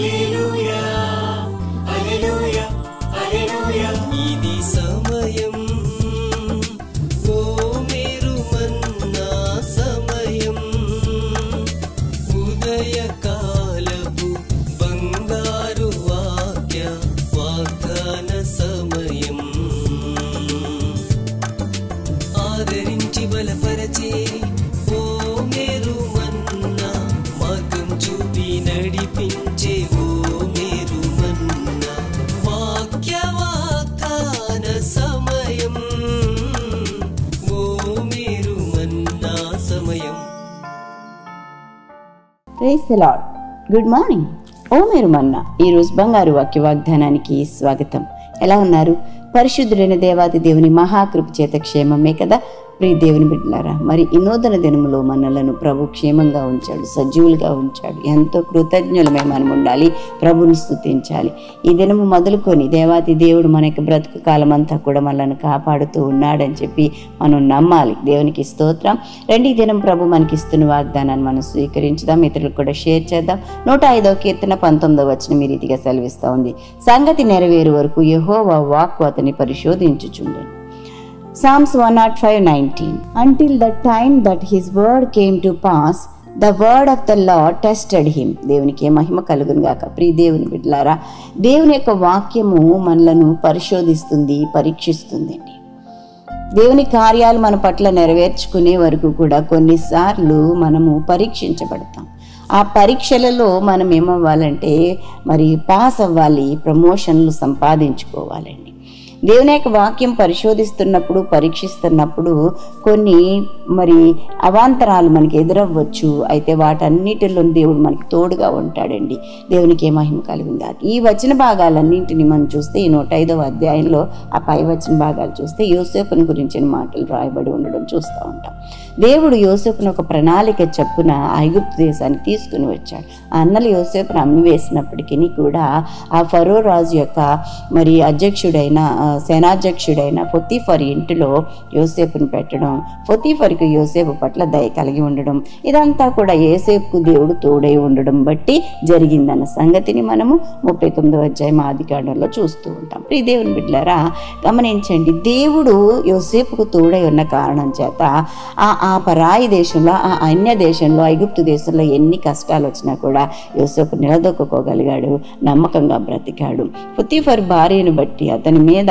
హల్లెలూయా హల్లెలూయా హల్లెలూయా ఇది సమయం ఓ మేరు మన్నా సమయం ఉదయకాలపు బంగారు వాగ్దాన సమయం ఆదరించి బలపరచే ఓ మేరు మన్నా మార్గం చూపి నడిపించే ఓ మేరు మన్నా వాగ్దాన సమయం ఓ మేరు మన్నా సమయం. Praise the Lord. Good morning. ఓ మేరు మన్నా ఈరోజు బంగారు వాక్య వాగ్దానానికి స్వాగతం. ఎలా ఉన్నారు? పరిశుద్ధుడైన దేవాది దేవుని మహాకృప చేత క్షేమమే కదా ప్రియ దేవుని బిడ్డలారా. మరి ఈ నూతన దినములో మనలను ప్రభు క్షేమంగా ఉంచాడు, సజీవులుగా ఉంచాడు. ఎంతో కృతజ్ఞులమే మనం ఉండాలి, ప్రభుని స్తుతించాలి. ఈ దినము మొదలుకొని దేవాది దేవుడు మన యొక్క బ్రతుకు కాలం అంతా కూడా మనల్ని కాపాడుతూ ఉన్నాడని చెప్పి మనం నమ్మాలి. దేవునికి స్తోత్రం. ఈ దినం ప్రభు మనకి ఇస్తున్న వాగ్దానాన్ని మనం స్వీకరించుదాం, ఇతరులకు కూడా షేర్ చేద్దాం. 105వ కీర్తన 19వ వచనం ఈ రీతిగా సెలవిస్తూ ఉంది. సంగతి నెరవేరు వరకు యెహోవా వాక్కు అతన్ని పరిశోధించుచుండెను. Psalms 105:19. Until the time that his word came to pass, the word of the Lord tested him. దేవునికి మహిమ కలుగును గాక. ప్రియ దేవుని బిడ్డలారా, దేవుని యొక్క వాక్యము మనలను పరిశోధిస్తుంది, పరీక్షిస్తుంది. దేవుని కార్యాలు మన పట్ల నెరవేర్చుకునే వరకు కూడా కొన్నిసార్లు మనము పరీక్షించబడతాం. ఆ పరీక్షలలో మనం ఏమవ్వాలంటే మరి పాస్ అవ్వాలి, ప్రమోషన్లు సంపాదించుకోవాలండి. దేవుని యొక్క వాక్యం పరిశోధిస్తున్నప్పుడు, పరీక్షిస్తున్నప్పుడు కొన్ని మరి అవాంతరాలు మనకి ఎదురవ్వచ్చు. అయితే వాటన్నిటిలో దేవుడు మనకి తోడుగా ఉంటాడండి. దేవునికి మహిమ కలిగింది. ఈ వచన భాగాలన్నింటినీ మనం చూస్తే ఈ 105వ అధ్యాయంలో ఆ పై వచన భాగాలు చూస్తే యోసేపుని గురించిన మాటలు రాయబడి ఉండడం చూస్తూ ఉంటాం. దేవుడు యోసేపును ఒక ప్రణాళిక చొప్పున ఐగుప్తు దేశానికి తీసుకుని వచ్చాడు. ఆ అన్నలు యోసేపును అమ్మి వేసినప్పటికీ కూడా ఆ ఫరో రాజు యొక్క మరి అధ్యక్షుడైన సేనాధ్యక్షుడైన పొతీఫర్ ఇంటిలో యోసేపును పెట్టడం, పొతీఫర్కి యోసేపు పట్ల దయ కలిగి ఉండడం, ఇదంతా కూడా యోసేపుకు దేవుడు తోడై ఉండడం బట్టి జరిగిందన్న సంగతిని మనము 39వ అధ్యాయం ఆదికాండంలో చూస్తూ ఉంటాం. ప్రియ దేవుని బిడ్డలారా, గమనించండి, దేవుడు యోసేపుకు తోడై ఉన్న కారణం చేత ఆ పరాయి దేశంలో, ఆ అన్య దేశంలో, ఐగుప్తు దేశంలో ఎన్ని కష్టాలు వచ్చినా కూడా యోసేపు నిలదొక్కుకోగలిగాడు, నమ్మకంగా బ్రతికాడు. పొతీఫర్ భార్యను బట్టి అతని మీద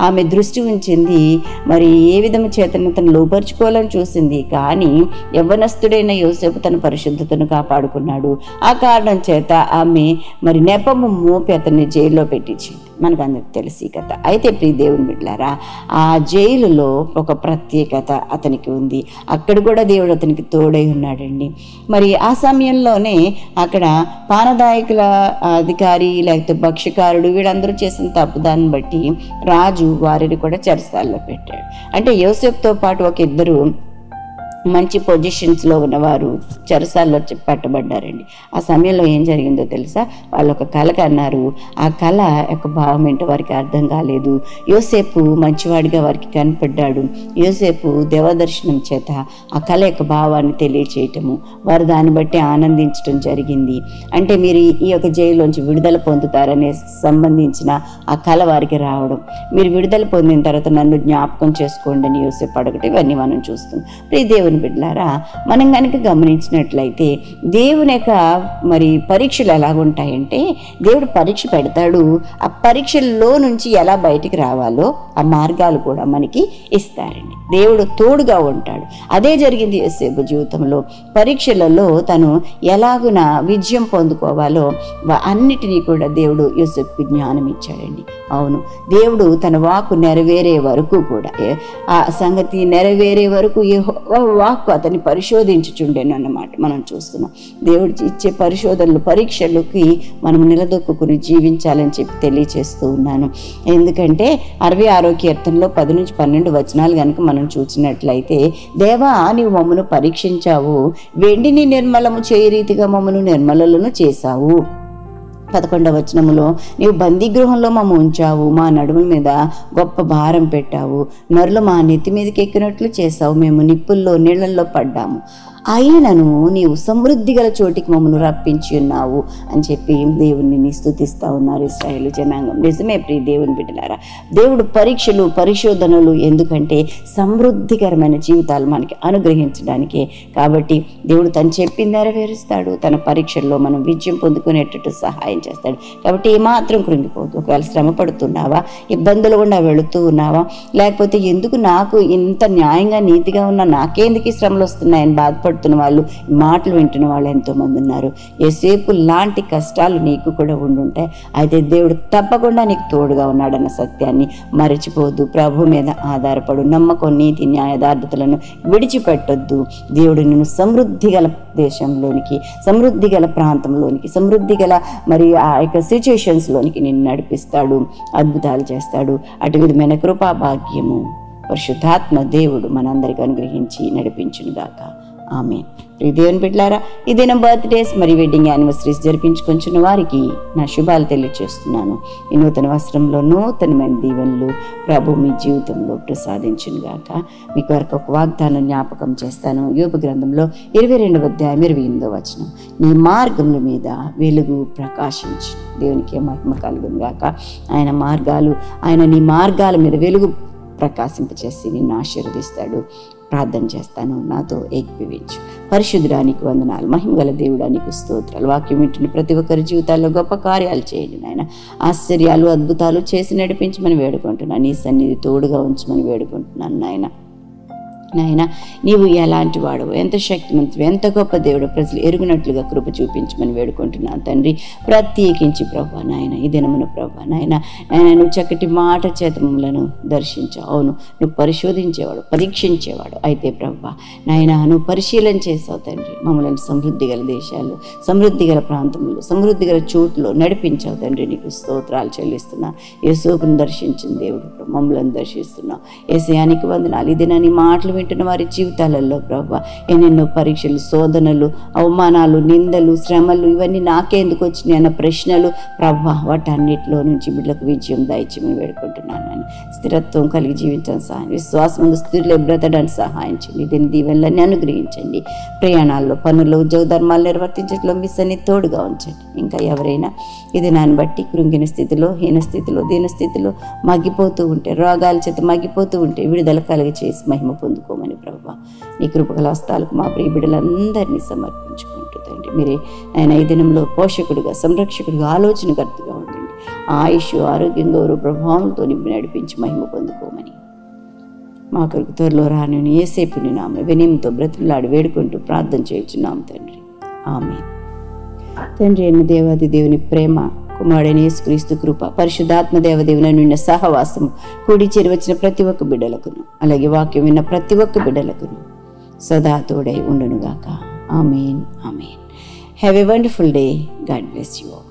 ఆమె దృష్టి ఉంచింది. మరి ఏ విధము చేతను తను లోపరుచుకోవాలని చూసింది, కానీ యవ్వనస్తుడైన యోసేపు తన పరిశుద్ధతను కాపాడుకున్నాడు. ఆ కారణం చేత ఆమె మరి నెపము మోపి అతన్ని జైల్లో పెట్టించింది. మనకు అందరికి తెలిసి కథ. అయితే ప్రియ దేవుని బిడ్డలారా, ఆ జైలులో ఒక ప్రత్యేకత అతనికి ఉంది. అక్కడ కూడా దేవుడు అతనికి తోడై ఉన్నాడండి. మరి ఆ సమయంలోనే అక్కడ పానదాయకుల అధికారి లేకపోతే భక్ష్యకారుడు వీళ్ళందరూ చేసిన తప్పుదాన్ని బట్టి రాజు వారిని కూడా చెరసాల్లో పెట్టాడు. అంటే యోసేపుతో పాటు ఒక ఇద్దరు మంచి పొజిషన్స్లో ఉన్నవారు చెరసాల్లో పెట్టబడ్డారండి. ఆ సమయంలో ఏం జరిగిందో తెలుసా? వాళ్ళు ఒక కళ కన్నారు. ఆ కళ యొక్క భావం ఏంటో వారికి అర్థం కాలేదు. యోసేపు మంచివాడిగా వారికి కనపడ్డాడు. యోసేపు దేవదర్శనం చేత ఆ కళ యొక్క భావాన్ని తెలియచేయటము, వారు దాన్ని బట్టి ఆనందించడం జరిగింది. అంటే మీరు ఈ యొక్క జైల్లోంచి విడుదల పొందుతారనే సంబంధించిన ఆ కళ వారికి రావడం, మీరు విడుదల పొందిన తర్వాత నన్ను జ్ఞాపకం చేసుకోండి అని యోసేపు అడగటం, ఇవన్నీ మనం చూస్తాం. ప్రియ దేవుని బిడ్డలారా, మనం కనుక గమనించినట్లయితే దేవుని యొక్క మరి పరీక్షలు ఎలాగుంటాయంటే, దేవుడు పరీక్ష పెడతాడు. ఆ పరీక్షల్లో నుంచి ఎలా బయటికి రావాలో ఆ మార్గాలు కూడా మనకి ఇస్తారండి. దేవుడు తోడుగా ఉంటాడు. అదే జరిగింది యోసేపు జీవితంలో. పరీక్షలలో తను ఎలాగున విజయం పొందుకోవాలో అన్నిటినీ కూడా దేవుడు యోసేపుకి జ్ఞానం ఇచ్చాడండి. అవును, దేవుడు తన వాక్కు నెరవేరే వరకు కూడా, ఆ సంగతి నెరవేరే వరకు వాక్కు అతన్ని పరిశోధించుచుండేను అన్నమాట మనం చూస్తున్నాం. దేవుడు ఇచ్చే పరిశోధనలు, పరీక్షలకి మనం నిలదొక్కుని జీవించాలని చెప్పి తెలియచేస్తూ ఉన్నాను. ఎందుకంటే 66వ కీర్తనలో 10-12 వచనాలు కనుక మనం చూసినట్లయితే, దేవా నీవు మమ్మను పరీక్షించావు, వెండిని నిర్మలము చేయ రీతిగా మమ్మను నిర్మలను చేశావు. 11వ వచనములో, నీవు బందీగృహంలో మమ్మ ఉంచావు, మా నడుముల మీద గొప్ప భారం పెట్టావు, నరులు మా నెత్తి మీదకి ఎక్కినట్లు చేశావు, మేము నిప్పుల్లో నీళ్లలో పడ్డాము. అయినను నీవు సమృద్ధి గల చోటికి మమ్మల్ని రప్పించి ఉన్నావు అని చెప్పి దేవుణ్ణి స్తుతిస్తూ ఉన్నారు ఇశ్రాయేలు జనాంగం. నిజమే ప్రియ దేవుని బిడ్డలారా, దేవుడు పరీక్షలు పరిశోధనలు ఎందుకంటే సమృద్ధికరమైన జీవితాలు మనకి అనుగ్రహించడానికే. కాబట్టి దేవుడు తను చెప్పింది నెరవేరుస్తాడు. తన పరీక్షల్లో మనం విజయం పొందుకునేటట్టు సహాయం చేస్తాడు. కాబట్టి ఏమాత్రం కృంగిపోదు. ఒకవేళ శ్రమ పడుతున్నావా, ఇబ్బందులు గుండా వెళుతూ ఉన్నావా, లేకపోతే ఎందుకు నాకు ఇంత న్యాయంగా నీతిగా ఉన్నా నాకేందుకు ఈ శ్రమలు వస్తున్నాయని బాధపడుతున్న వాళ్ళు, మాటలు వింటున్న వాళ్ళు ఎంతోమంది ఉన్నారు. ఏసేపు లాంటి కష్టాలు నీకు కూడా ఉండుంటాయి. అయితే దేవుడు తప్పకుండా నీకు తోడుగా ఉన్నాడన్న సత్యాన్ని మరచిపోద్దు. ప్రభు మీద ఆధారపడు. నమ్మకం, నీతి, న్యాయదార్థతలను విడిచిపెట్టొద్దు. దేవుడు నిన్ను సమృద్ధి గల దేశంలోనికి, సమృద్ధి గల ప్రాంతంలోనికి, సమృద్ధి గల మరి ఆ యొక్క సిచ్యుయేషన్స్లోనికి నిన్ను నడిపిస్తాడు, అద్భుతాలు చేస్తాడు. అటు విధమైన కృపా భాగ్యము పరిశుద్ధాత్మ దేవుడు మనందరికీ అనుగ్రహించి నడిపించునుగాక. ఆమేన్. ప్రియ దేవుని బిడ్డలారా, ఈ దినం బర్త్డేస్ మరి వెడ్డింగ్ యానివర్సరీస్ జరిపించుకొంచున్న వారికి నా శుభాలు తెలియజేస్తున్నాను. ఈ నూతన వస్త్రంలో నూతనమైన దీవెనలు ప్రభు మీ జీవితంలో ప్రసాదించునుగాక. మీకు వరకు ఒక వాగ్దానం జ్ఞాపకం చేస్తాను. యోబు గ్రంథంలో 22వ అధ్యాయం 28వ వచనం, నీ మార్గముల మీద వెలుగు ప్రకాశించు. దేవునికి మహిమ కలుగును గాక. ఆయన నీ మార్గాల మీద వెలుగు ప్రకాశింపచేసి నిన్ను ఆశీర్వదిస్తాడు. ప్రార్థన చేస్తాను, నాతో ఏకీభవించు. పరిశుద్ధుడానికి వందనాలు. మహిమగల దేవుడానికి స్తోత్రాలు. వాక్యం వింటున్న ప్రతి ఒక్కరి జీవితాల్లో గొప్ప కార్యాలు చేయండి నాయన. ఆశ్చర్యాలు, అద్భుతాలు చేసి నడిపించమని వేడుకుంటున్నాను. నీ సన్నిధి తోడుగా ఉంచమని వేడుకుంటున్నాను నాయన. నీవు ఎలాంటి వాడవు, ఎంత శక్తిమంతుడు, ఎంత గొప్ప దేవుడు ప్రజలు ఎరుగునట్లుగా కృప చూపించమని వేడుకుంటున్నాను తండ్రి. ప్రత్యేకించి ప్రభా నాయన ఈ దినమున ప్రభా నాయన నువ్వు చక్కటి మాట చేత మమ్మలను దర్శించావు. అవును, నువ్వు పరిశోధించేవాడు, పరీక్షించేవాడు. అయితే ప్రభా నాయన నువ్వు పరిశీలన చేసావు తండ్రి. మమ్మల్ని సమృద్ధి గల దేశాల్లో, సమృద్ధి గల ప్రాంతంలో, సమృద్ధి గల చోట్లలో నడిపించావు తండ్రి. నీకు స్తోత్రాలు చెల్లిస్తున్నాను. యేసుని దర్శించిన దేవుడు మమ్మల్ని దర్శిస్తున్నావు. యేసయానికి వందనాలు. ఇది నీ మాటలు వింటున్న వారి జీవితాలలో ప్రభా ఎన్నెన్నో పరీక్షలు, శోధనలు, అవమానాలు, నిందలు, శ్రమలు ఇవన్నీ నాకెందుకు వచ్చినాయి అన్న ప్రశ్నలు ప్రభా, వాటన్నిటిలో నుంచి బిడ్డలకు విజయం దయచేయమని వేడుకుంటున్నాను. స్థిరత్వం కలిగి జీవించడం సహాయం, విశ్వాసం స్థితిలో బ్రతడానికి సహాయం చేయండి. దీని దీవెనలన్నీ అనుగ్రహించండి. ప్రయాణాల్లో, పనుల్లో, ఉద్యోగ ధర్మాలు నిర్వర్తించడంలో మీ సన్నిధి తోడుగా ఉంచండి. ఇంకా ఎవరైనా ఇది నాన్ని బట్టి కృంగిన స్థితిలో, హీన స్థితిలో, దీన స్థితిలో మగ్గిపోతూ ఉంటే, రోగాల చేత మగ్గిపోతూ ఉంటే విడుదల కలిగి చేసి మహిమ పొందుకోమని ప్రభా నీ కృపగల హస్తాలకు మా ప్రియ బిడ్డలందరినీ సమర్పించుకుంటూ తండ్రి మీరే ఆయన ఈ దినంలో పోషకుడుగా, సంరక్షకుడుగా, ఆలోచనకర్తగా ఉండండి. ఆయుష్, ఆరోగ్యం, గౌరవ ప్రభావంతో నింపి నడిపించి మహిమ పొందుకోమని మా కొరకు త్వరలో రాను యేసేపుని నామమున వినయంతో బ్రతిమలాడి వేడుకుంటూ ప్రార్థన చేయుచున్నాం తండ్రి. ఆమేన్. తండ్రి అయిన దేవాది దేవుని ప్రేమ, కుమారుడైన యేసుక్రీస్తు కృప, పరిశుద్ధాత్మ దేవదేవుని నిన్న సహవాసము కూడి చేరి వచ్చిన ప్రతి ఒక్క బిడ్డలకును, అలాగే వాక్యం విన్న ప్రతి ఒక్క బిడ్డలకును సదా తోడై ఉండునుగాక. Amen. Amen. Have a wonderful day. God bless you all.